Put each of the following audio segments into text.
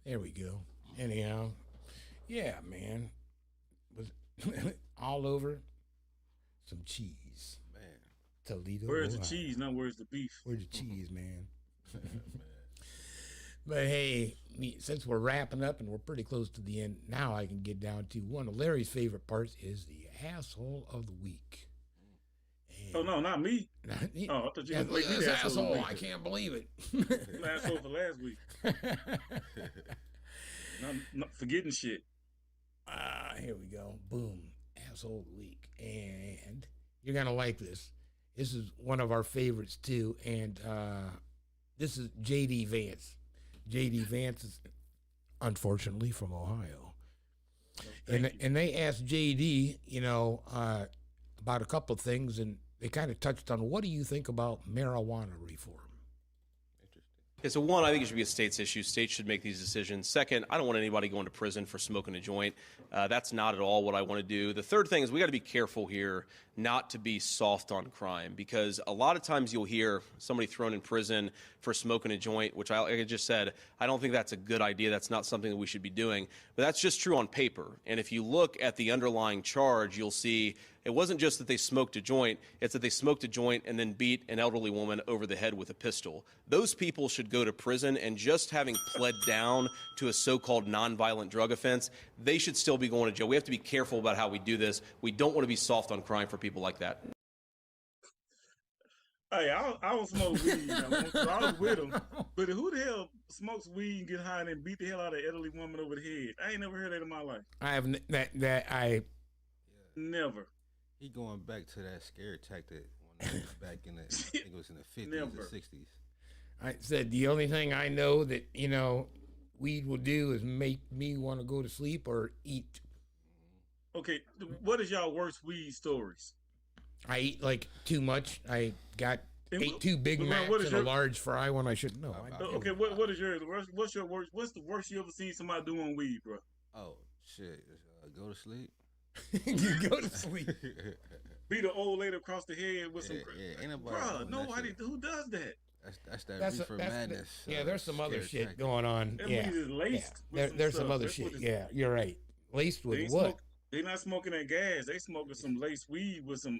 There we go. Anyhow, yeah, man. Was all over some cheese. Man. Toledo. Where's the Ohio. cheese? Not where's the beef? Where's the cheese, man? But hey, since we're wrapping up and we're pretty close to the end, now I can get down to one of Larry's favorite parts is the asshole of the week. Oh no, not me. Oh, I thought you yeah, were going to make me this the asshole of the asshole, week. I can't believe it. I'm asshole for last week. Not forgetting shit. Here we go. Boom. Asshole of the week. And you're going to like this. This is one of our favorites, too. And this is J.D. Vance. J.D. Vance is, unfortunately, from Ohio. And they asked J.D., about a couple of things, and they kind of touched on, what do you think about marijuana reform? Okay, so one, I think it should be a state's issue. States should make these decisions. Second, I don't want anybody going to prison for smoking a joint. That's not at all what I want to do. The third thing is we got to be careful here not to be soft on crime, because a lot of times you'll hear somebody thrown in prison for smoking a joint, which like I just said, I don't think that's a good idea. That's not something that we should be doing. But that's just true on paper. And if you look at the underlying charge, you'll see it wasn't just that they smoked a joint, it's that they smoked a joint and then beat an elderly woman over the head with a pistol. Those people should go to prison, and just having pled down to a so-called nonviolent drug offense, they should still be going to jail. We have to be careful about how we do this. We don't want to be soft on crime for people like that. Hey, I don't smoke weed. I was with him. But who the hell smokes weed and get high and then beat the hell out of an elderly woman over the head? I ain't never heard that in my life. I have Never. He going back to that scare tactic when they was back in the, I think it was in the 50s Never. or 60s. I said the only thing I know that, weed will do is make me want to go to sleep or eat. Okay, what is y'all worst weed stories? I eat like too much. I ate 2 Big Macs what is and a your- large fry when I shouldn't know. Okay, what is yours? What's your worst? What's the worst you ever seen somebody do on weed, bro? Oh, shit. Go to sleep. You go to sleep. Beat an old lady across the head with some. Yeah, ain't nobody Bro, doing that nobody. shit. Who does that? That's that reefer madness. There's some other scare shit tactic. going on. That Yeah, weed is laced. yeah. with There's some stuff. other That's shit. what it's- Yeah, you're right. Laced They with ain't what? They not smoking that gas. They smoking some laced weed with some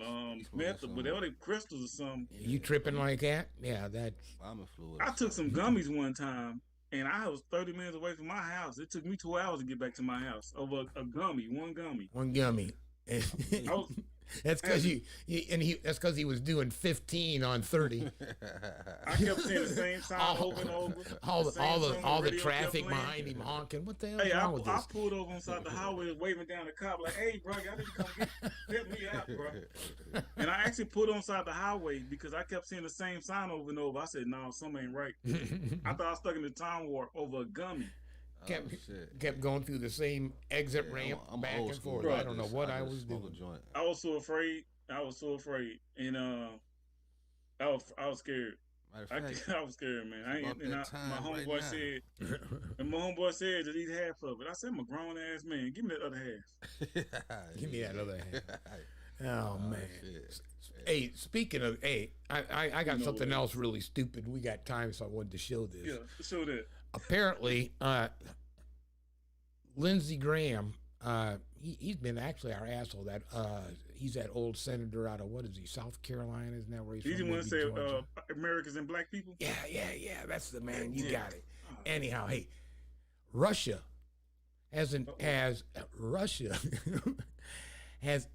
meth, whatever they crystals or something. You tripping like that? Yeah, that's. Vomit fluid. I took some gummies one time, and I was 30 minutes away from my house. It took me 2 hours to get back to my house over a gummy, one gummy. One gummy. I was, That's because that's because he was doing 15 on 30. I kept seeing the same sign over and over. All the radio traffic kept playing. behind him honking. What the hell Hey, is wrong with I this? pulled over on side the highway, waving down the cop like, "Hey, bro, y'all need to come help me out, bro." And I actually pulled on side the highway because I kept seeing the same sign over and over. I said, "No, something ain't right." I thought I was stuck in the time warp over a gummy. Kept going through the same exit ramp I'm back old and school. forth. I don't know what I just was smoke a doing. joint. I was so afraid. And I was scared. Matter of fact, I was scared, man. about that time My right homeboy now. said, and my homeboy said just eat half of it. I said, I'm a grown ass man. Give me that other half. Give me that other hand. Oh man. Shit. Hey, speaking of, I got something else really stupid. We got time, so I wanted to show this. Yeah, show that. Apparently, Lindsey Graham, he's been actually our asshole. That he's that old senator out of, what is he, South Carolina? Isn't that where he's Did from? you want to Maybe say Georgia? Americans and black people? Yeah. That's the man. You Yeah. got it. Anyhow, hey, Russia has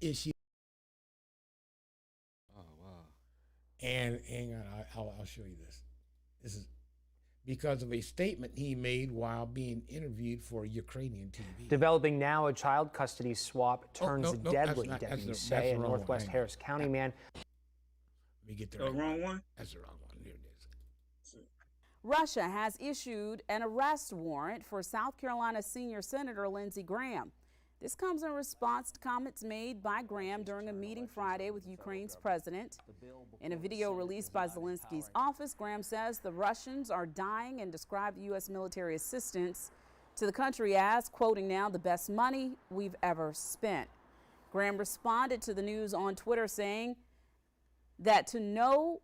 issued. Oh, wow. And hang on, I'll show you this. This is because of a statement he made while being interviewed for Ukrainian TV. Developing now, a child custody swap turns no, deadly, that's deputies that's say. the A wrong one. Northwest Hang on. Harris County man. Let me get the The wrong one? That's the wrong one. Here it is. Russia has issued an arrest warrant for South Carolina senior Senator Lindsey Graham. This comes in response to comments made by Graham during a meeting Friday with Ukraine's president. In a video released by Zelensky's office, Graham says the Russians are dying and described the U.S. military assistance to the country as, quoting now, the best money we've ever spent. Graham responded to the news on Twitter saying that to know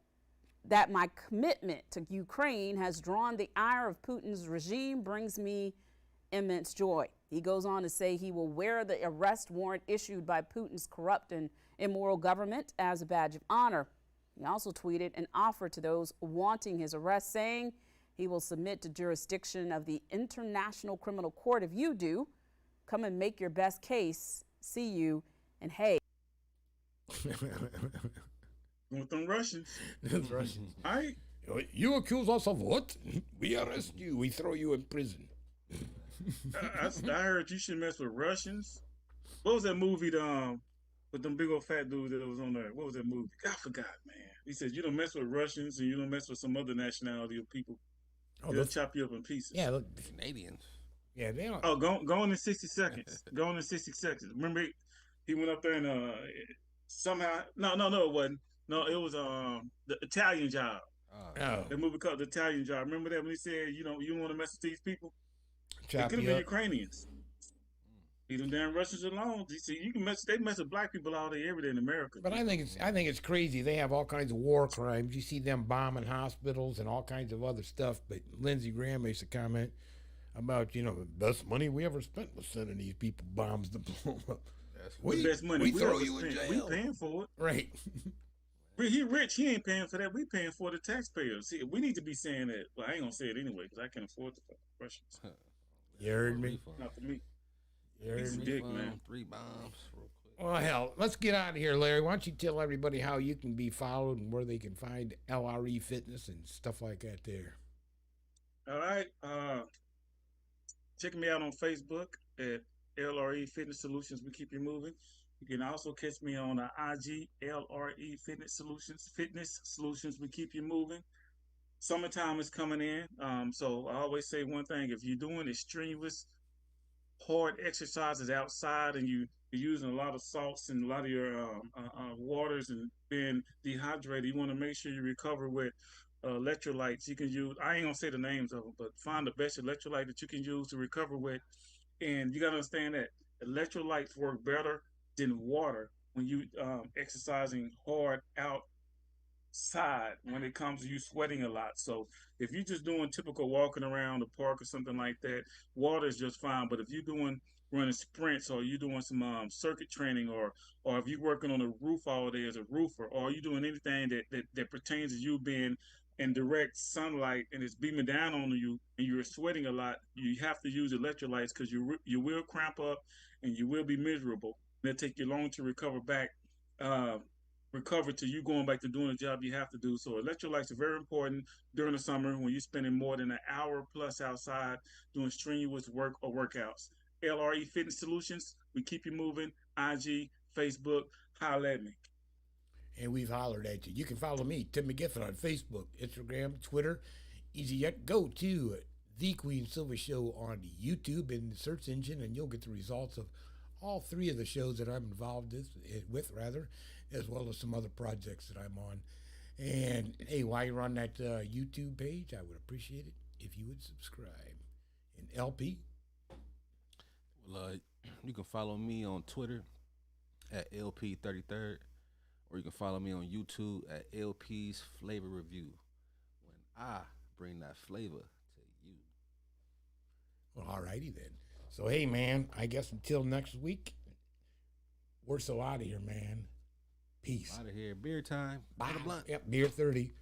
that my commitment to Ukraine has drawn the ire of Putin's regime brings me immense joy. He goes on to say he will wear the arrest warrant issued by Putin's corrupt and immoral government as a badge of honor. He also tweeted an offer to those wanting his arrest, saying he will submit to jurisdiction of the International Criminal Court if you do. Come and make your best case. See you in Hague. With them Russians. Those Russians. All right. You accuse us of what? We arrest you. We throw you in prison. I heard you should mess with Russians. What was that movie with them big old fat dudes that was on there? What was that movie? I forgot, man. He said you don't mess with Russians and you don't mess with some other nationality of people. Oh, They'll chop you up in pieces. Yeah, look, Canadians. yeah, they don't. Oh, go on in 60 seconds. Go on in 60 seconds. Remember, he went up there and somehow no, it wasn't. No, it was the Italian Job. Oh, That movie called The Italian Job. Remember that when he said you don't want to mess with these people? It chop could have you been up. Ukrainians. Leave them damn Russians alone. You see, they mess with black people all day, every day in America. But I think it's crazy. They have all kinds of war crimes. You see them bombing hospitals and all kinds of other stuff. But Lindsey Graham makes a comment about the best money we ever spent was sending these people bombs to blow up. The best money we we throw ever you in spent. jail. We paying for it. Right. He rich. He ain't paying for that. We paying for the taxpayers. See, we need to be saying that. Well, I ain't gonna say it anyway because I can't afford the Russians. You heard me. Not for me. You heard He's a me. dick, man. 3 bombs real quick. Well, hell, let's get out of here, Larry. Why don't you tell everybody how you can be followed and where they can find LRE Fitness and stuff like that there. All right. Check me out on Facebook at LRE Fitness Solutions. We keep you moving. You can also catch me on IG LRE Fitness Solutions. We keep you moving. Summertime is coming in. So I always say one thing: if you're doing strenuous, hard exercises outside and you're using a lot of salts and a lot of your waters and being dehydrated, you want to make sure you recover with electrolytes. You can use, I ain't gonna say the names of them, but find the best electrolyte that you can use to recover with. And you gotta understand that electrolytes work better than water when you exercising hard outside when it comes to you sweating a lot. So if you're just doing typical walking around the park or something like that, water is just fine. But if you're running sprints, or you're doing some circuit training, or if you're working on a roof all day as a roofer, or you're doing anything that pertains to you being in direct sunlight and it's beaming down on you and you're sweating a lot, you have to use electrolytes because you will cramp up and you will be miserable. It'll take you long to recover to you going back to doing the job you have to do. So electrolytes are very important during the summer when you're spending more than an hour plus outside doing strenuous work or workouts. LRE Fitness Solutions, we keep you moving. IG, Facebook, holla at me. And we've hollered at you. You can follow me, Tim McGiffin, on Facebook, Instagram, Twitter. Easy yet. Go to The Queen Silver Show on YouTube in the search engine, and you'll get the results of all 3 of the shows that I'm involved with, as well as some other projects that I'm on. And hey, while you're on that YouTube page, I would appreciate it if you would subscribe. And LP? Well, you can follow me on Twitter at LP33rd, or you can follow me on YouTube at LP's Flavor Review, when I bring that flavor to you. Well, all righty then. So, hey, man, I guess until next week, we're so out of here, man. Peace. Out of here. Beer time. Bye. Blunt. Yep, beer 30.